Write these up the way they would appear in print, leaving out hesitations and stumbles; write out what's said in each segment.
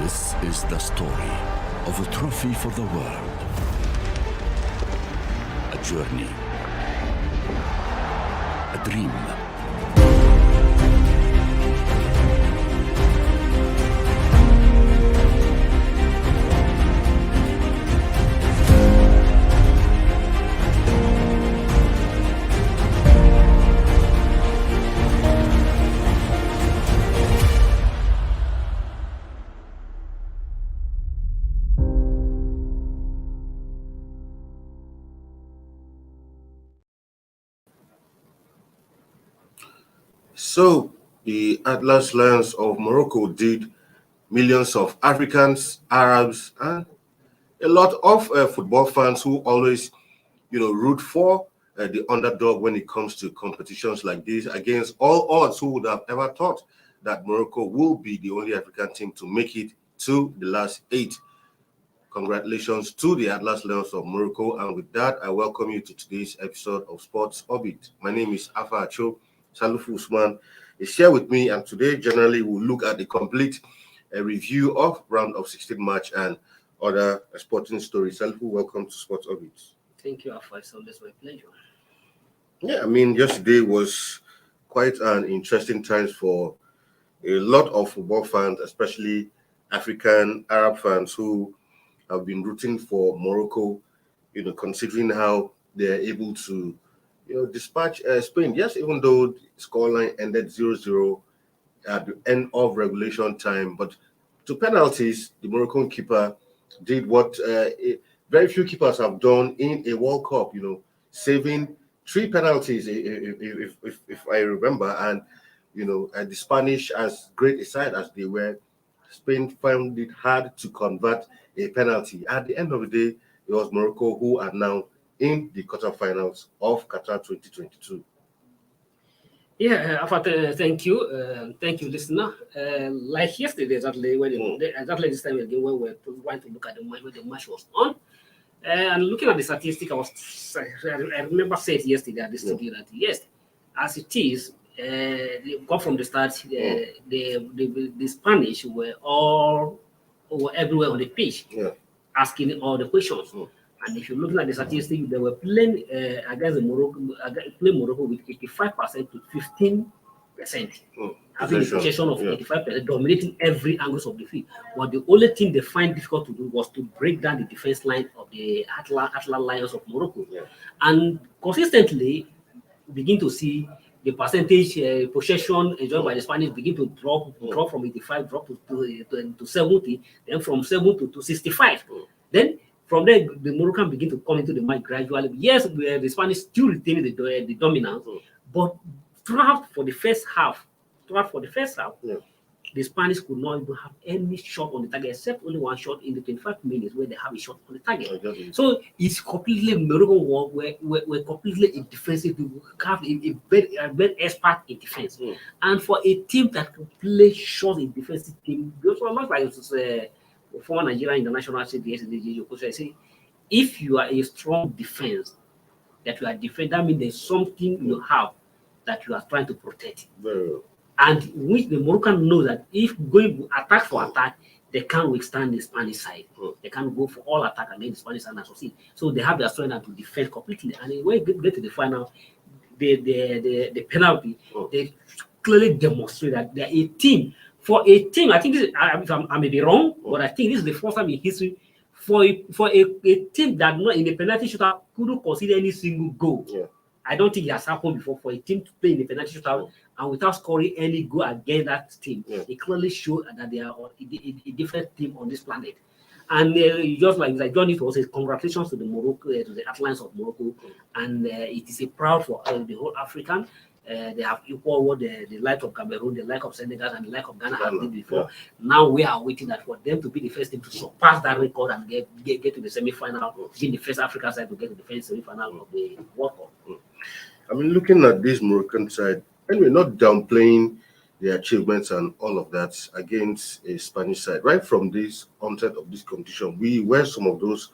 This is the story of a trophy for the world. A journey. A dream. So, the Atlas Lions of Morocco did millions of Africans, Arabs, and a lot of football fans who always, root for the underdog when it comes to competitions like this against all odds. Who would have ever thought that Morocco will be the only African team to make it to the last eight? Congratulations to the Atlas Lions of Morocco. And with that, I welcome you to today's episode of Sports Orbit. My name is Afa Acho. Salufu Usman is here with me, and today generally we'll look at the complete review of round of 16 match and other sporting stories. Salufu, welcome to Sports Orbit. Thank you, Afa. It's always my pleasure. Yeah, I mean, yesterday was quite an interesting time for a lot of football fans, especially African Arab fans who have been rooting for Morocco, considering how they're able to dispatch Spain. Yes, even though the scoreline ended 0-0 at the end of regulation time, but to penalties, the Moroccan keeper did what very few keepers have done in a World Cup, saving three penalties, if I remember. And, the Spanish, as great a side as they were, Spain found it hard to convert a penalty. At the end of the day, it was Morocco who are now in the quarterfinals of Qatar 2022. Yeah, Afa, thank you. Thank you, listener. Like yesterday, exactly, exactly this time again, when we went to look at the match, when the match was on, and looking at the statistic, I remember saying yesterday at the studio that yes, as it is, come from the start, the Spanish were everywhere on the pitch, asking all the questions. And if you're looking at the statistics, they were playing against Morocco with 85% to 15%. Having a possession of 85%, dominating every angle of the field. But the only thing they find difficult to do was to break down the defense line of the Atlas Lions of Morocco. And consistently begin to see the percentage possession enjoyed by the Spanish begin to drop from 85, drop to 70, then from 70 to 65. Then from there, the Moroccan begin to come into the match gradually. Yes, the Spanish still retaining the dominance, but throughout for the first half, the Spanish could not even have any shot on the target except only one shot in the 25 minutes where they have a shot on the target. So it's completely Moroccan war we're completely in defensive. We have a very expert in defense. And for a team that can play short in defensive team, because much like former Nigerian international said yesterday, I say, if you are a strong defense, that you are defending, that means there's something you have that you are trying to protect. And which the Moroccan know that if going attack for attack, they can't withstand the Spanish side. They can't go for all attack against the Spanish side and succeed. So they have their strength to defend completely. And when you get to the final, the penalty, they clearly demonstrate that they're a team. For a team, I think this is, I may be wrong, but I think this is the first time in history for a team that not in the penalty shootout couldn't consider any single goal. I don't think it has happened before for a team to play in the penalty shootout and without scoring any goal against that team. It clearly shows that they are a different team on this planet. And just like Johnny was saying, congratulations to the Atlas of Morocco, and it is a proud for the whole African. They have equal what the like of Cameroon, the like of Senegal, and the like of Ghana have did before. Now we are waiting that for them to be the first team to surpass that record and get to the semi-final, being the first African side to get to the first semi-final of the World Cup. I mean, looking at this Moroccan side, anyway, not downplaying the achievements and all of that against a Spanish side. Right from this onset of this competition, we were some of those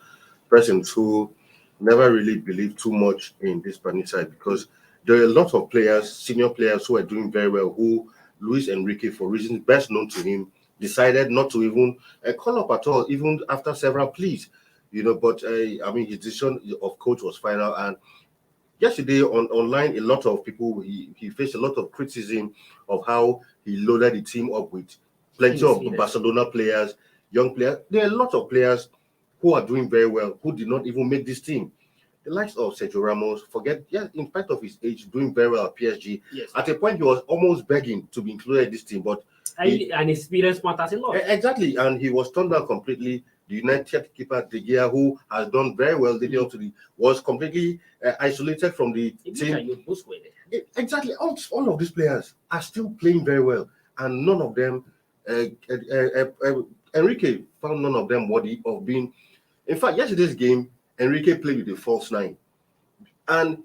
persons who never really believed too much in this Spanish side because there are a lot of players, senior players who are doing very well, who Luis Enrique, for reasons best known to him, decided not to even call up at all, even after several pleas. But I mean, his decision of coach was final. And yesterday online, a lot of people, he faced a lot of criticism of how he loaded the team up with plenty of Barcelona players, young players. There are a lot of players who are doing very well, who did not even make this team. The likes of Sergio Ramos, in spite of his age, doing very well at PSG. Yes. At a point, he was almost begging to be included in this team, but and experience matters a lot. Exactly, and he was turned down completely. The United keeper De Gea, who has done very well leading up to was completely isolated from the team. Exactly, all of these players are still playing very well, and none of them, Enrique found none of them worthy of being. In fact, yesterday's game, Enrique played with a false nine, and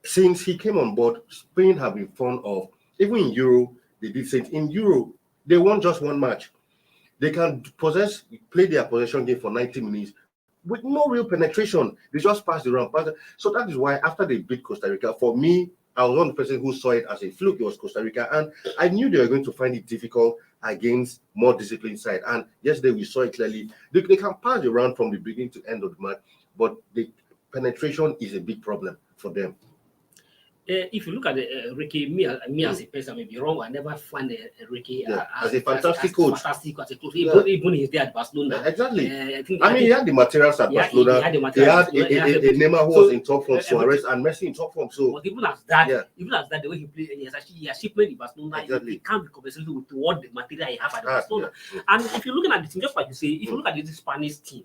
since he came on board, Spain have been fond of. Even in Euro, they did say it. In Euro, they won just one match. They can play their possession game for 90 minutes with no real penetration. They just pass the round. So that is why after they beat Costa Rica, for me, I was one person who saw it as a fluke. It was Costa Rica, and I knew they were going to find it difficult against more disciplined side. And yesterday we saw it clearly. They can pass the round from the beginning to end of the match, but the penetration is a big problem for them. If you look at Ricky, me as a person, I may be wrong. I never find Ricky as a fantastic coach. Fantastic as a coach. Even he's there at Barcelona. Exactly. I mean, he had the materials at Barcelona. He had a Neymar who was in top form, Suarez and Messi in top form. So, but even as that, the way he played, he actually played in Barcelona. Exactly. He can't be compensated with what the material he has at Barcelona. And if you're looking at the team, just like you say, if you look at the Spanish team,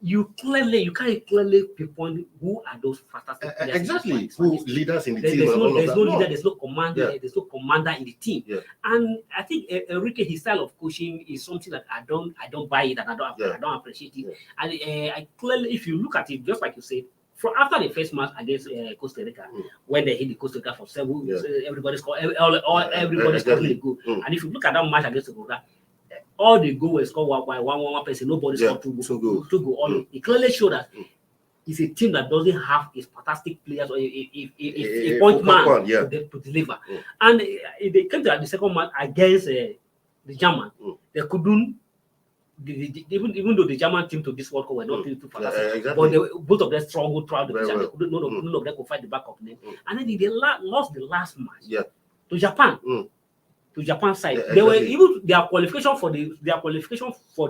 you can't clearly pinpoint who are those fantastic players. Exactly, who leaders in the team. There's no leader, there's no commander, there's no commander in the team. And I think Enrique, his style of coaching is something that I don't buy it, and I don't appreciate it. And I clearly, if you look at it, just like you said, after the first match against Costa Rica, when they hit the Costa Rica for 7, everybody's calling the goal. And if you look at that match against Costa Rica, all the goals were scored by one person. Nobody scored 2 goals. It clearly showed that it's a team that doesn't have a fantastic players or a point man to deliver. And they came to the second match against the German. They couldn't. Even though the German team to this World Cup were not too fantastic, but both of them struggled throughout the match. None of them could fight the back of them. And then they lost the last match to Japan. To Japan side, they were even their qualification for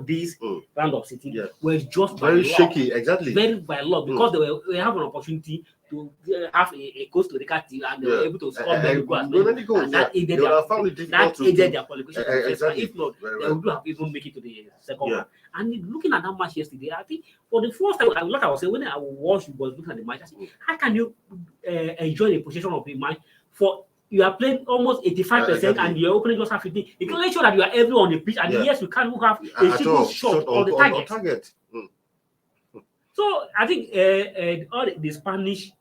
this round of 16 were just very shaky, very by luck, because they have an opportunity to have a Costa Rica team, and they were able to score many goals. And that aided their qualification. If not, they would have even make it to the second round. And looking at that match yesterday, I think for the first time, like I was saying, when I was looking at the match, I said, how can you enjoy the position of the match for you are playing almost 85% and you're opening just half 15. It can make sure that you are everyone on the pitch, and yes, you can't have a single shot on the target. So I think all the Spanish,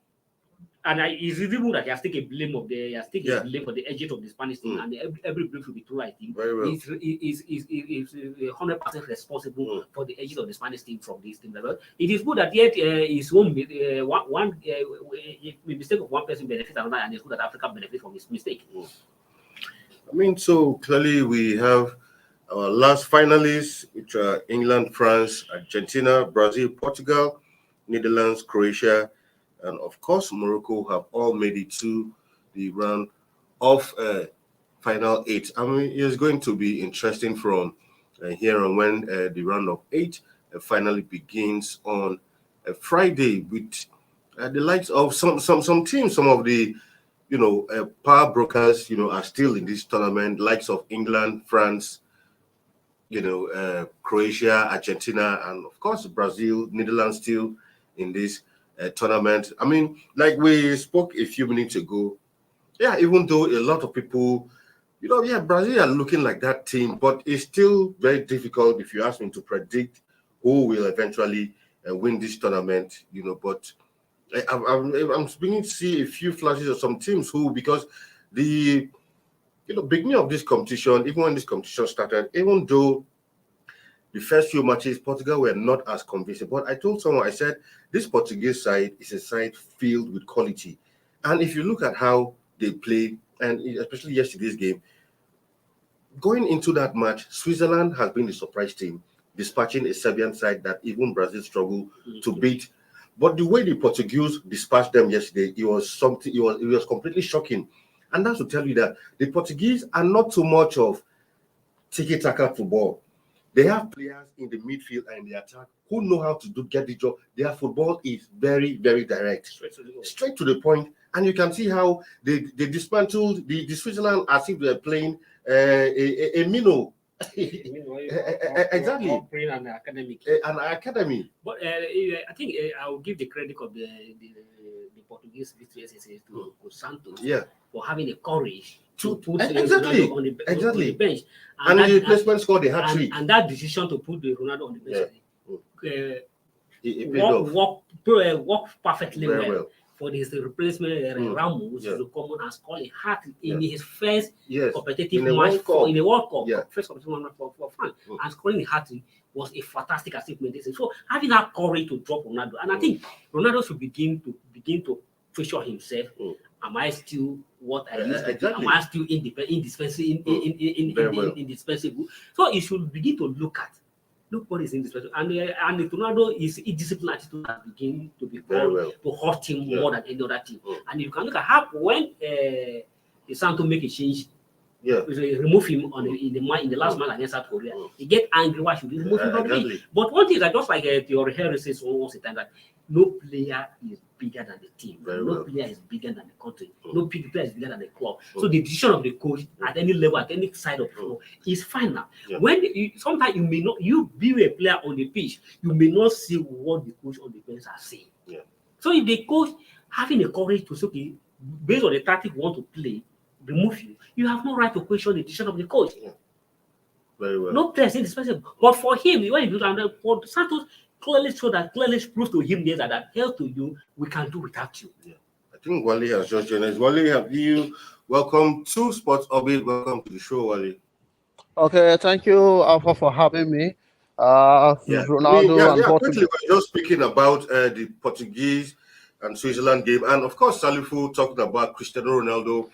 and it's reasonable that he has taken blame for the edges of the Spanish team, and every blame should be true. I think is 100% responsible for the edges of the Spanish team from this team. It is good that yet his own one mistake of one person benefits another, and it's good that Africa benefits from his mistake. I mean, so clearly we have our last finalists, which are England, France, Argentina, Brazil, Portugal, Netherlands, Croatia, and of course, Morocco have all made it to the round of final 8. I mean, it's going to be interesting from here on when the round of 8 finally begins on Friday, with the likes of some teams, some of the power brokers, are still in this tournament. Likes of England, France, Croatia, Argentina, and of course Brazil, Netherlands still in this tournament. I mean, like we spoke a few minutes ago, even though a lot of people, Brazil are looking like that team, but it's still very difficult, if you ask me, to predict who will eventually win this tournament. But I'm beginning to see a few flashes of some teams who, because the beginning of this competition, even when this competition started, even though the first few matches, Portugal were not as convincing. But I told someone, I said, this Portuguese side is a side filled with quality. And if you look at how they play, and especially yesterday's game, going into that match, Switzerland has been the surprise team, dispatching a Serbian side that even Brazil struggled to beat. But the way the Portuguese dispatched them yesterday, it was something. It was completely shocking, and that's to tell you that the Portuguese are not too much of tiki-taka football. They have players in the midfield and in the attack who know how to get the job. Their football is very, very direct, straight to the point, and you can see how they dismantled the Switzerland as if they're playing a minnow. Exactly. An academic. An academy. But I think I will give the credit of the Portuguese victory to Santos for having the courage to put exactly Ronaldo on the bench. And the replacement scored the hat-trick. And that decision to put the Ronaldo on the bench worked perfectly well for his replacement Ramos to come on and score a hat in his first competitive match in the World Cup. First competitive match for France. And scoring a hat was a fantastic achievement. So having that courage to drop Ronaldo, and I think Ronaldo should begin to question himself. Am I still what I used to be? Am I still indispensable? Indispensable? So you should begin to look what is indispensable. And Ronaldo is a disciplined attitude that begin to be to hurt him more than any other team. And you can look at how when the Santos make a change. Remove him in the last match against South Korea. He get angry. Why should he remove him from the league? But one thing is that just like your Harry says once a time that no player is bigger than the team. No player is bigger than the country. No player is bigger than the club. So the decision of the coach at any level, at any side of the floor is final. When sometimes you may not, you be a player on the pitch, you may not see what the coach on the bench are saying. So if the coach having the courage to say, okay, based on the tactic you want to play, remove you have no right to question the decision of the coach. Very well. No place indispensable. But for him, when you do that, for Santos clearly proves to him that hell to you, we can do without you. I think Wally has just joined us. Wally, have you welcome to Sports Orbit? Welcome to the show, Wally. Okay, thank you, Alpha, for having me. Ronaldo and quickly, we're just speaking about the Portuguese and Switzerland game, and of course, Salifu talking about Cristiano Ronaldo.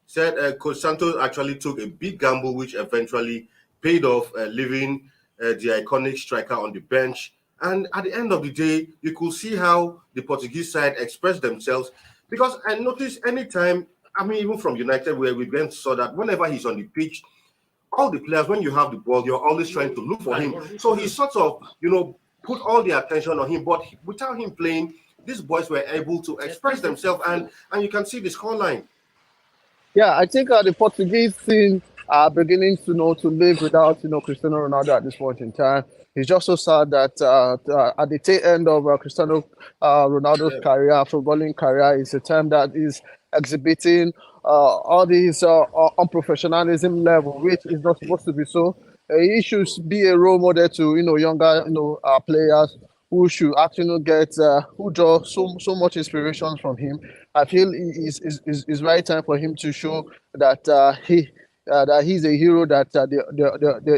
Said Coach Santos actually took a big gamble, which eventually paid off, leaving the iconic striker on the bench. And at the end of the day, you could see how the Portuguese side expressed themselves. Because I noticed anytime, even from United, where we went saw that whenever he's on the pitch, all the players, when you have the ball, you're always trying to look for him. So he sort of, put all the attention on him. But without him playing, these boys were able to express themselves. And you can see the scoreline. Yeah, I think the Portuguese team are beginning to live without Cristiano Ronaldo at this point in time. It's just so sad that at the tail end of Cristiano Ronaldo's career, footballing career, is a time that is exhibiting all these unprofessionalism level, which is not supposed to be so. He should be a role model to younger players who should actually get who draw so much inspiration from him. I feel it's right time for him to show that that he's a hero that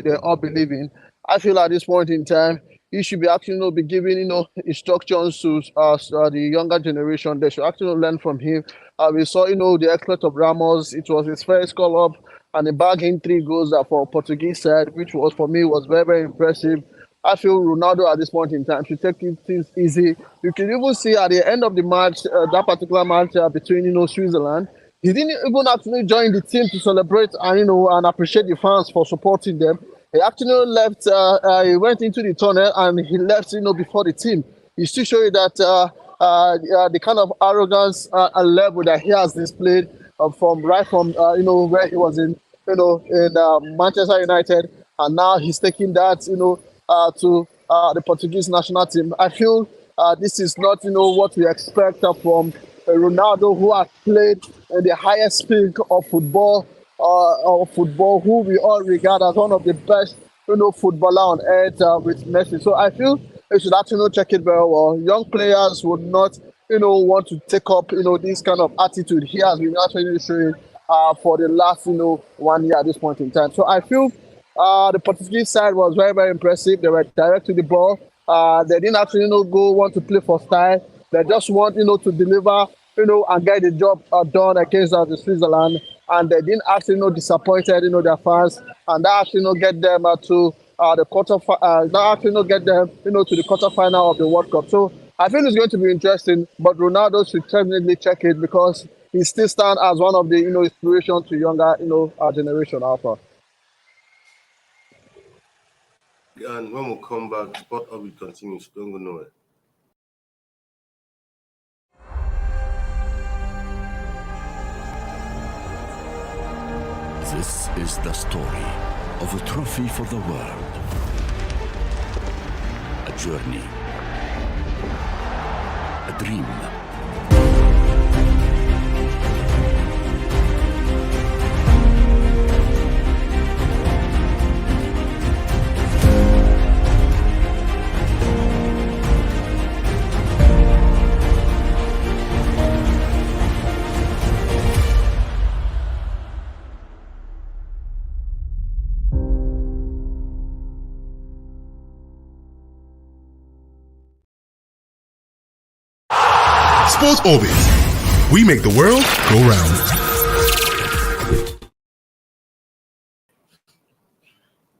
they all believe in. I feel at this point in time, he should be actually be giving instructions to the younger generation. They should actually learn from him. We saw the exploit of Ramos. It was his first call up and the bagging 3 goals for Portuguese side, which was for me was very, very impressive. I feel Ronaldo at this point in time should take things easy. You can even see at the end of the match, that particular match between Switzerland, he didn't even actually join the team to celebrate and appreciate the fans for supporting them. He actually left. He went into the tunnel and he left before the team. He's still showing that the kind of arrogance and level that he has displayed from where he was in Manchester United, and now he's taking that to the Portuguese national team. I feel this is not what we expect from Ronaldo, who has played in the highest peak of football, who we all regard as one of the best footballer on earth with Messi. So I feel they should actually check it very well. Young players would not want to take up this kind of attitude he has been actually showing for the last 1 year at this point in time. So I feel the Portuguese side was very, very impressive. They were direct to the ball. They didn't actually want to play for style. They just want to deliver and get the job done against the Switzerland, and they didn't actually disappointed their fans, and that actually get them to the that actually get them to the quarterfinal of the World Cup. So I think it's going to be interesting, but Ronaldo should definitely check it because he still stands as one of the inspiration to younger generation alpha. And when we come back, Sport Orbit continues. Don't go nowhere. This is the story of a trophy for the world. A journey. A dream. Sports Orbit. We make the world go round.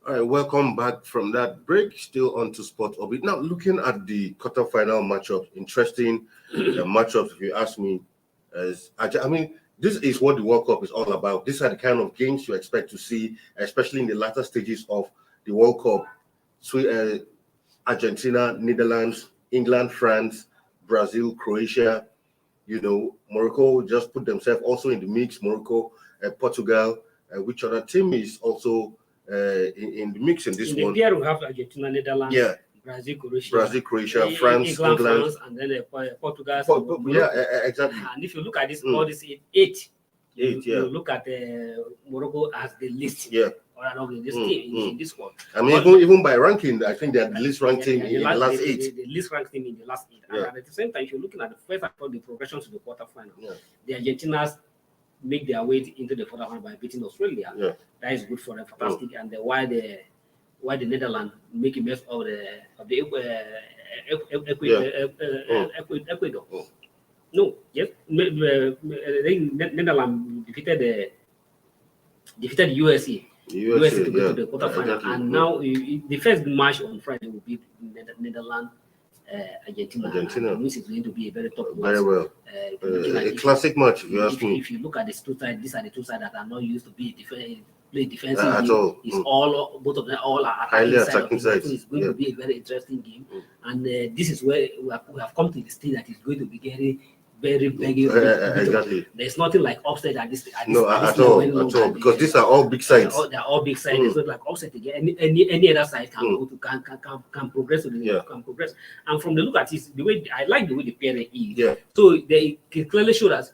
All right, welcome back from that break. Still on to Sport Orbit. Now, looking at the quarterfinal matchup, interesting matchups, if you ask me. This is what the World Cup is all about. These are the kind of games you expect to see, especially in the latter stages of the World Cup. So, Argentina, Netherlands, England, France, Brazil, Croatia, Morocco just put themselves also in the mix. Morocco, Portugal, which other team is also in the mix in this one? Here we have Argentina, Netherlands, yeah, Brazil, Croatia, France, England, France, and then Portugal. Exactly. And if you look at this, all these eight, you look at Morocco as the least. Yeah. In this team, in this one. I mean, even by ranking, I think they're the least ranked team in the last eight. The least ranked team in the last eight. Yeah. And at the same time, if you're looking at the first of the progression to the quarterfinal, the Argentinas make their way into the quarterfinal by beating Australia. Yeah. That is good for them, fantastic. And why the Netherlands make a mess of the Ecuador. No, yes, Netherlands defeated USA. USA to go to the quarterfinal, exactly. And now the first match on Friday will be Netherlands, Argentina. And this is going to be a very tough match. Very well. A classic match, if you ask me. If you look at the two sides, these are the two sides that are not used to play defensive. At all. It's all both of them all are highly attacking sides. So it's going to be a very interesting game, and this is where we have come to the stage that is going to be getting very exactly. There's nothing like upset at this. At all, because these are all big sides. They're all big sides. It's not like upset again. Any other side can go to can progress can progress. And from the look at it, the way I like the way the pair is. Yeah. So they clearly showed us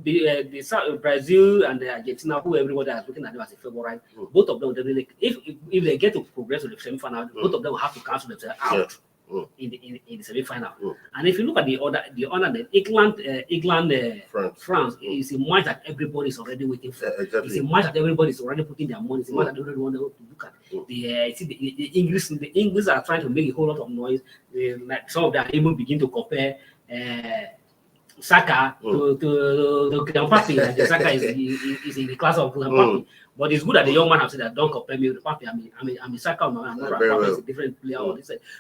the Brazil and the Argentina, who everybody is looking at them as a favorite. Both of them, if they get to progress to the semi-final, both of them will have to cancel themselves out. Yeah. In the semi-final. And if you look at the England France is a match that everybody is already waiting for. Exactly. It's a match that everybody is already putting their money. It's a match that everybody wants to look at. The English are trying to make a whole lot of noise. Some of them even begin to compare Saka to Mbappe. Saka is in the class of Mbappe. But it's good that the young man have said that don't compare me with Mbappe. I'm a Saka. I'm not Mbappe. It's a different player.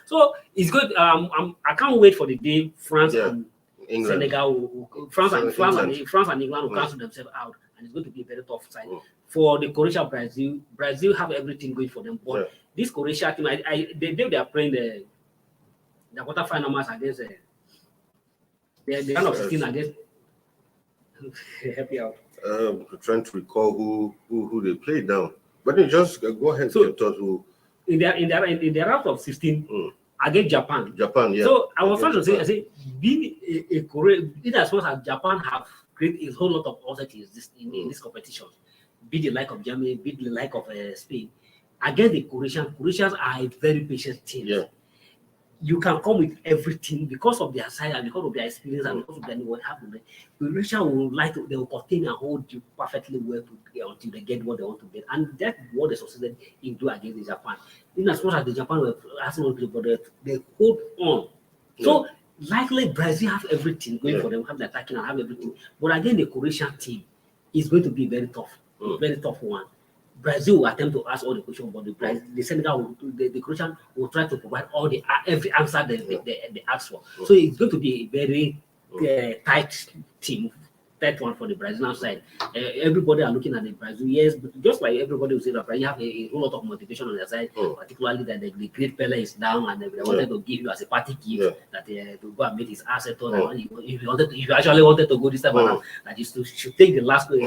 So it's good. I can't wait for the day France and England. Senegal, France and England will cancel themselves out, and it's going to be a very tough side. For the Croatia, Brazil have everything going for them. But this Croatia team, they are playing the quarterfinal match against the round of 16 against. Help me out. Trying to recall who they played now, but you just go ahead. So in the round of 16 against Japan. Yeah. So I was trying to say, I say, being a Korean, in as much as Japan have created a whole lot of uncertainties in this competition, be the like of Germany, be the like of Spain, against the Croatians are a very patient team. Yeah. You can come with everything because of their size and because of their experience and because of their what happened. Croatia they will contain and hold you perfectly well until they get what they want to get, and that's what they succeeded in doing against the Japan. In as much as the Japan were asking, but they hold on. So likely Brazil have everything going for them, have the attacking and have everything. But again, the Croatian team is going to be very tough, very tough one. Brazil will attempt to ask all the questions, but the Senegal, the Croatian will try to provide all the every answer they ask for. So it's going to be a very tight team. That one for the Brazilian side. Everybody are looking at the Brazil. Yes, but just like everybody will say that Brazil have a whole lot of motivation on their side, particularly that the great Pele is down and they wanted to give you as a party gift that to go and meet his asset. And if you actually wanted to go this time around, that you should take the last take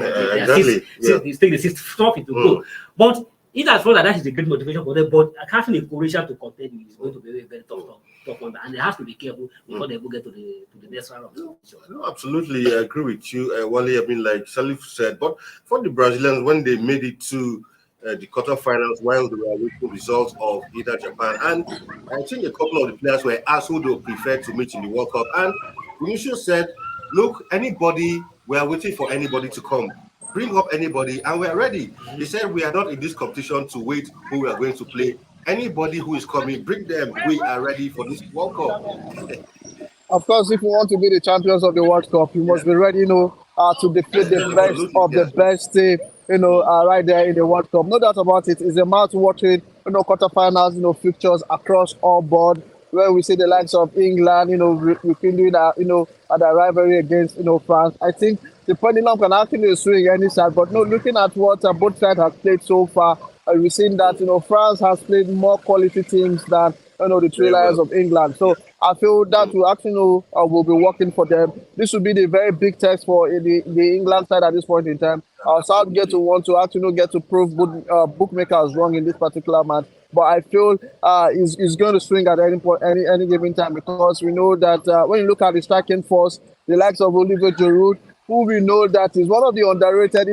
the sixth trophy to go. But in as far as that is a great motivation for them, but having a Croatia to contend is going to be a very tough one, and they have to be careful before they will get to the next round of the competition. No, absolutely, I agree with you, Wale. I mean, like Salif said, but for the Brazilians, when they made it to the quarterfinals, while they were waiting results of either Japan, and I think a couple of the players were asked who they would prefer to meet in the World Cup, and Vinicius said, "Look, anybody, we are waiting for anybody to come. Bring up anybody, and we're ready." He said, "We are not in this competition to wait who we are going to play. Anybody who is coming, bring them. We are ready for this World Cup." Of course, if you want to be the champions of the World Cup, you must be ready, to defeat the best of the best team, right there in the World Cup. No doubt about it. It's a mouth-watering, quarterfinals, fixtures across all board, where we see the likes of England, rekindling their rivalry against, France. I think the pendulum can actually swing any side, but no, looking at what both sides have played so far, we've seen that, France has played more quality teams than, the Three Lions of England. So I feel that we actually will be working for them. This will be the very big test for the England side at this point in time. Southgate to want to actually get to prove bookmakers wrong in this particular match. But I feel he's going to swing at any point, any given time, because we know that when you look at the striking force, the likes of Olivier Giroud, who we know that is one of the underrated,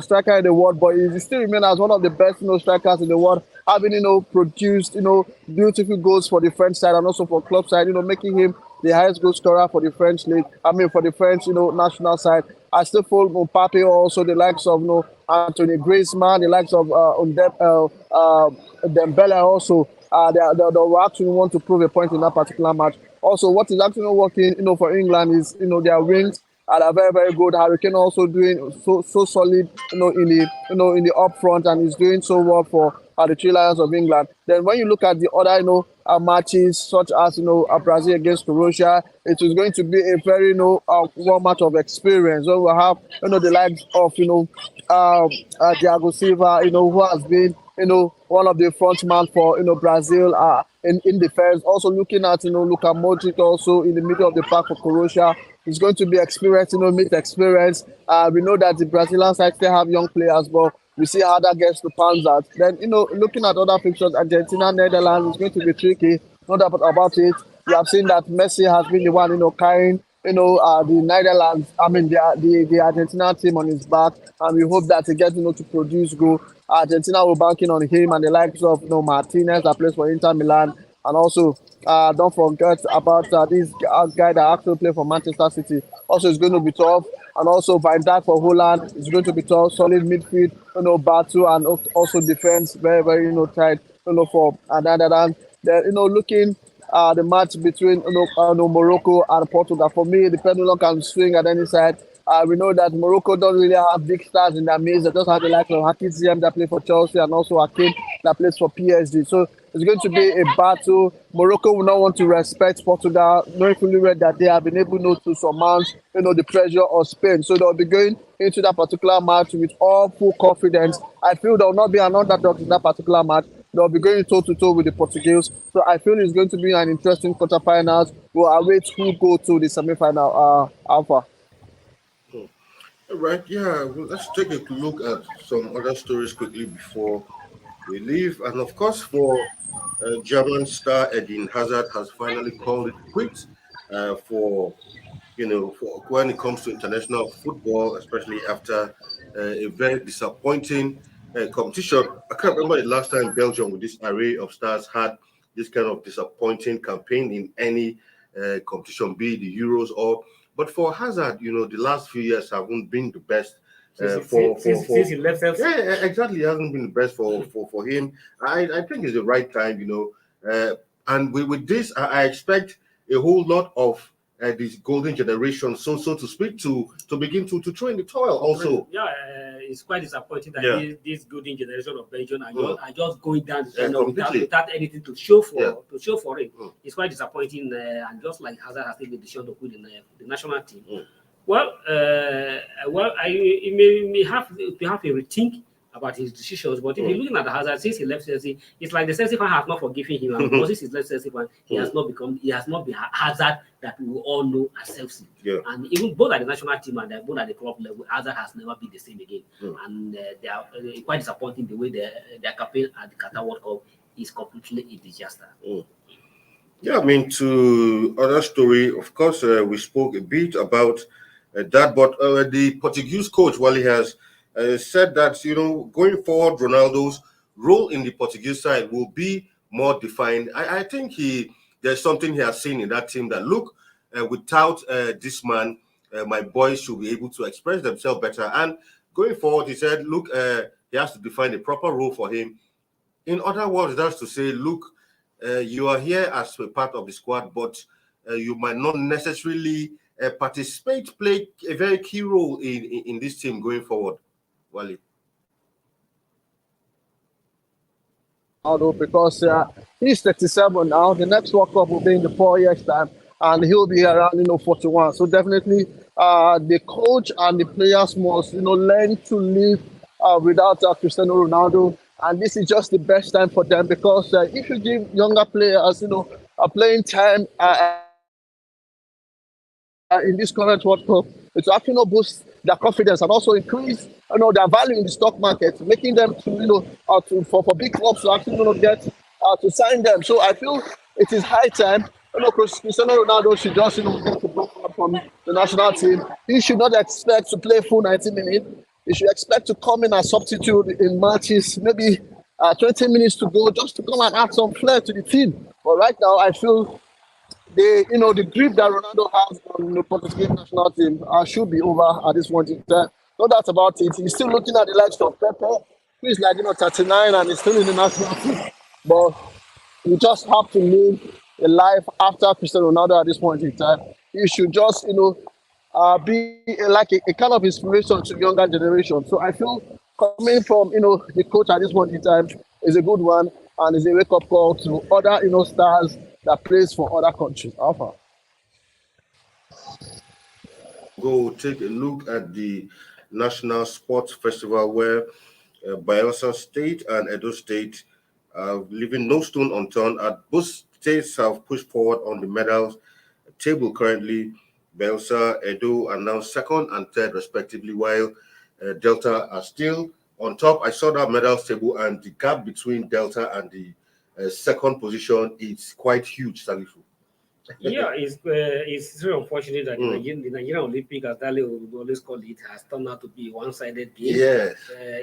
striker in the world, but he still remains as one of the best, strikers in the world, having, produced, beautiful goals for the French side and also for club side, making him the highest goal scorer for the French league. I mean, for the French, national side. I still follow Mbappe, also the likes of, Anthony Griezmann, the likes of Dembele also. They will actually want to prove a point in that particular match. Also, what is actually working, for England is, their wings are very, very good. Harry Kane also doing so solid, in the up front, and he's doing so well for the Three Lions of England. Then when you look at the other, matches such as Brazil against Croatia, it is going to be a very one match of experience. So we'll have the likes of Thiago Silva, who has been one of the front man for Brazil in defense. Also looking at Luka Modric also in the middle of the park for Croatia. It's going to be experience, meet experience. We know that the Brazilian side still have young players, but we see how that gets to pounds out. Then, looking at other fixtures, Argentina, Netherlands is going to be tricky. No doubt about it. We have seen that Messi has been the one, carrying, the Netherlands, I mean, the Argentina team on his back. And we hope that he gets, to produce goal. Argentina will banking on him and the likes of, Martinez that plays for Inter Milan. And also, don't forget about this guy that actually played for Manchester City. Also, it's going to be tough. And also, Van Dijk for Holland is going to be tough. Solid midfield, battle, and also defense, very, very, tight, for another. Then, looking the match between Morocco and Portugal. For me, the pendulum can swing at any side. We know that Morocco don't really have big stars in their midst. They just have the likes of Hakim Ziyech that play for Chelsea and also Hakim that plays for PSG. So it's going to be a battle. Morocco will not want to respect Portugal, knowing fully well that they have been able to surmount the pressure of Spain. So they'll be going into that particular match with all full confidence. I feel there will not be an underdog in that particular match. They'll be going toe-to-toe with the Portuguese. So I feel it's going to be an interesting quarterfinals. We'll await who go to the semi-final, Alpha. All right, yeah. Well, let's take a look at some other stories quickly before we leave. And of course, for German star Eden Hazard has finally called it quits for for when it comes to international football, especially after a very disappointing competition. I can't remember the last time Belgium, with this array of stars, had this kind of disappointing campaign in any competition, be it the Euros or. But for Hazard, the last few years haven't been the best. Since he left us. Yeah, exactly. It hasn't been the best for him. I think it's the right time, and with this, I expect a whole lot of this golden generation, so to speak, to begin to throw in the toil also. Yeah, it's quite disappointing that this golden generation of Belgium are just going down without anything to show for it. It's quite disappointing, and just like Hazard has taken the decision to put in the national team. Well, he may have to have a rethink about his decisions. But if you're looking at the Hazard since he left Chelsea, it's like the Chelsea fan has not forgiven him. And because he's left Chelsea fan, he has not been Hazard that we all know as Chelsea. And even both at the national team and both at the club level, Hazard has never been the same again. And they are quite disappointing the way their campaign at the Qatar World Cup is completely a disaster. Yeah, I mean, to other story, of course, we spoke a bit about that, but the Portuguese coach, Wally, has said that, going forward, Ronaldo's role in the Portuguese side will be more defined. I think there's something he has seen in that team that, look, without this man, my boys should be able to express themselves better. And going forward, he said, look, he has to define a proper role for him. In other words, that's to say, look, you are here as a part of the squad, but you might not necessarily play a very key role in this team going forward. Wally. Because he's 37 now. The next World Cup will be in the 4 years' time, and he'll be around 41. So definitely, the coach and the players must learn to live without Cristiano Ronaldo. And this is just the best time for them, because if you give younger players a playing time in this current World Cup, it will actually boost their confidence and also increase their value in the stock market, making them for big clubs to actually get to sign them. So I feel it is high time. Cristiano Ronaldo should just get to break out from the national team. He should not expect to play full 90 minutes. He should expect to come in as substitute in matches, maybe 20 minutes to go, just to come and add some flair to the team. But right now, I feel the grip that Ronaldo has on the Portuguese national team should be over at this point in time. No doubt about it. He's still looking at the likes of Pepe, who is like 39 and is still in the national team. But you just have to live a life after Cristiano Ronaldo at this point in time. You should just be like a kind of inspiration to the younger generation. So I feel coming from the coach at this point in time is a good one, and is a wake-up call to other stars that plays for other countries. Alpha. Go take a look at the National Sports Festival, where Bayelsa State and Edo State are leaving no stone unturned. Both states have pushed forward on the medals table currently. Bayelsa, Edo are now second and third respectively, while Delta are still on top. I saw that medals table, and the gap between Delta and the second position is quite huge, Salifu. Yeah, it's very unfortunate that the Nigerian Olympic, as Dali would always call it, has turned out to be a one-sided game. Yes.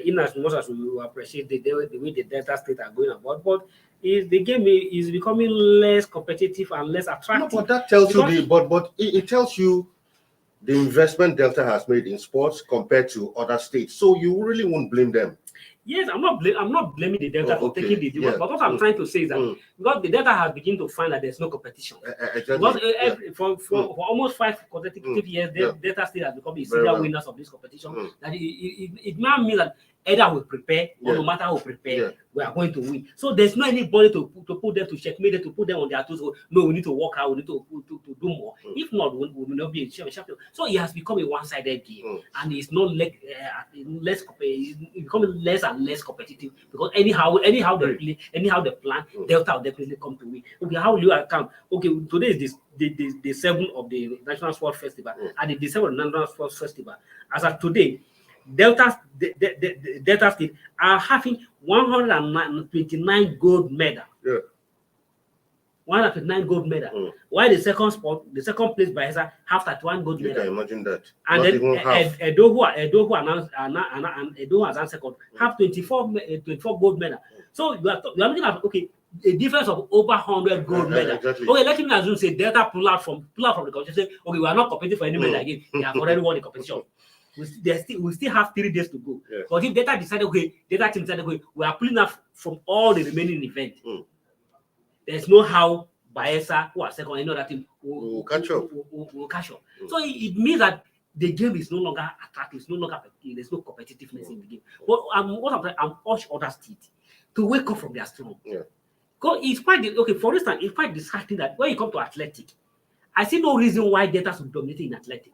In as much as we appreciate the way the Delta State are going about, but the game is becoming less competitive and less attractive. No, but that tells it tells you the investment Delta has made in sports compared to other states. So you really won't blame them. Yes, I'm not blaming the Delta for taking the deal, but what I'm trying to say is that because the Delta has begun to find that there's no competition. Because for almost 5 consecutive years, Delta State has become the serial winners of this competition. That it now means that either we prepare or no matter how we prepare, we are going to win. So there's not anybody to put them to checkmate them, to put them on their toes. No, we need to work hard, we need to do more. If not, we will not be a champion. So it has become a one-sided game, and it's not it's becoming less and less competitive, because anyhow they play, anyhow they plan, Delta will definitely come to win. Okay, how will you account? Okay, today is the 7th of the National Sports Festival, and the December National Sports Festival. As of today, Delta State are having 129 gold medals. Yeah. 129 gold medals. While the second place by Bayelsa have 31 gold medals. You can imagine that. And not then even half. Edo who has second have 24 gold medals. So you are looking at a difference of over 100 gold medals. Exactly. Okay, let me assume say Delta pull out from the competition. Say, okay, we are not competing for any medal again. They have already won the competition. We still have 3 days to go. Yeah. But if Delta team decided, we are pulling out from all the remaining events. There's no how Bayelsa, who are second, any other team Will catch up. Will catch up. So it means that the game is no longer attractive. It's no longer, there's no competitiveness in the game. But I'm urging other states to wake up from their slump. Yeah. Because it's quite okay. For instance, it's quite disheartening that when you come to athletic, I see no reason why Delta should dominate in athletic.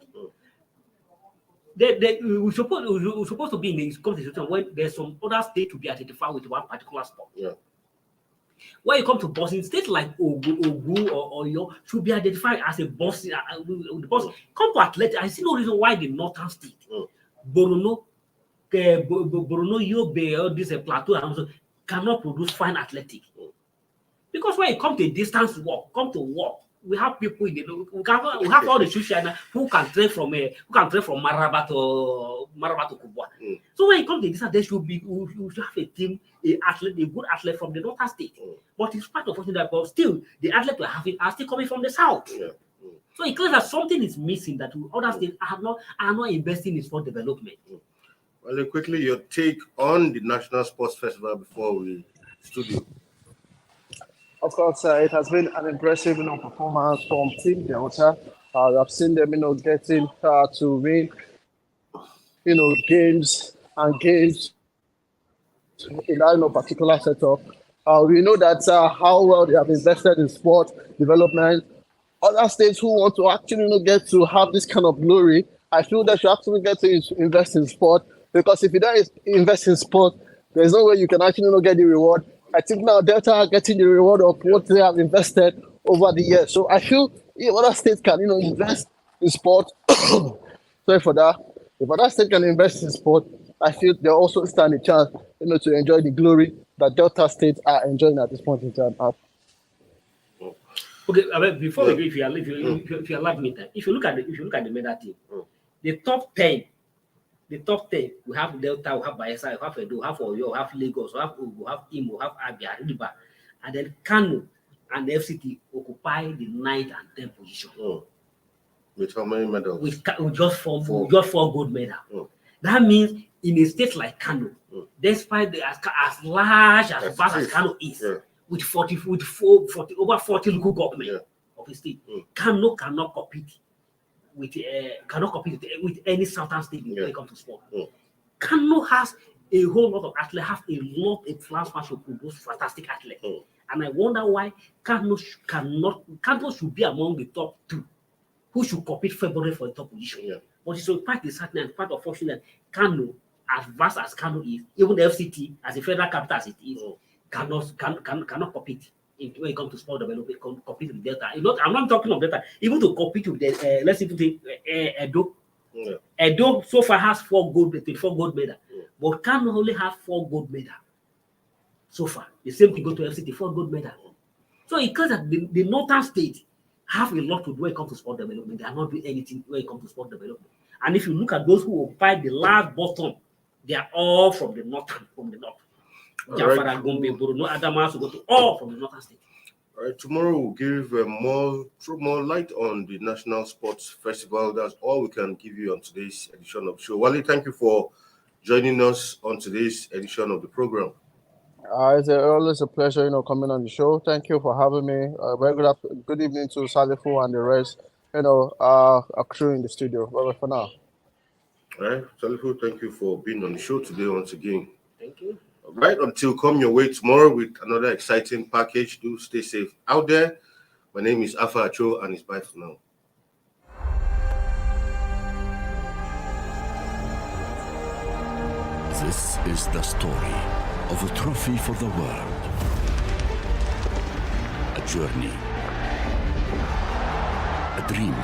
We're supposed to be in a competition when there's some other state to be identified with one particular sport. Yeah. When you come to boxing, states like Ogu or Oyo should be identified as a boxing. Come to athletic, I see no reason why the northern state, Borno, Yobe, all this plateau, and also cannot produce fine athletic. Because when it comes to distance walk, we have people in the we have all the Shushana who can train from Maraba to Kubwa. So when it comes to this, there should be we should have a team, a good athlete from the northern state. But it's part of what that, but still the athletes we're having are still coming from the south. So it clears that something is missing that other states are not investing in sport development. Well, quickly, your take on the National Sports Festival before we studio. Of course, it has been an impressive, performance from Team Delta. I've seen them, getting to win, games in that particular setup. We know that how well they have invested in sport development. Other states who want to actually, get to have this kind of glory, I feel they should actually get to invest in sport, because if you don't invest in sport, there's no way you can actually get the reward. I think now Delta are getting the reward of what they have invested over the years. So I feel if other states can, invest in sport. Sorry for that. If other states can invest in sport, I feel they also stand a chance, to enjoy the glory that Delta states are enjoying at this point in time. Okay, before we go, if you allow me, if you look at the medal team, the top 10, we have Delta, we have Bayelsa, we have Edo, we have Oyo, we have Lagos, we have Ogun, we have Imo, we have Abia, River, and then Kano and the FCT occupy the 9th and 10th position. With how many medals? With just four gold medals. That means in a state like Kano, despite as large as vast as Kano is, with over 40 local government of the state, Kano cannot compete with any southern state when it comes to sport. Kano has a whole lot of athletes, have a plasma to produce fantastic athletes. And I wonder why Kano should be among the top 2 who should compete favorably for the top position. But it's quite disheartening and part of fortunate that Kano, as vast as Kano is, even the FCT as a federal capital as it is, cannot compete when it comes to sport development, compete with Delta. I'm not talking of Delta. Even to compete with the, let's even take Edo. Edo so far has 4 gold medals, but can only have 4 gold medals so far. The same thing go to FCT, 4 gold medals. So it comes that the northern states have a lot to do when it comes to sport development. They are not doing anything when it comes to sport development. And if you look at those who occupy the last bottom, they are all from the north. Jafara, Gombe, Borno, Adamawa, go to all from the northern state. All right, tomorrow we'll give more light on the National Sports Festival. That's all we can give you on today's edition of the show. Wale, thank you for joining us on today's edition of the program. It's always a pleasure, coming on the show. Thank you for having me. Good evening to Salifu and the rest, our crew in the studio. Bye for now. All right, Salifu, thank you for being on the show today once again. Thank you. All right, until come your way tomorrow with another exciting package. Do stay safe out there. My name is Afa Acho, and it's bye for now. This is the story of a trophy for the world. A journey. A dream.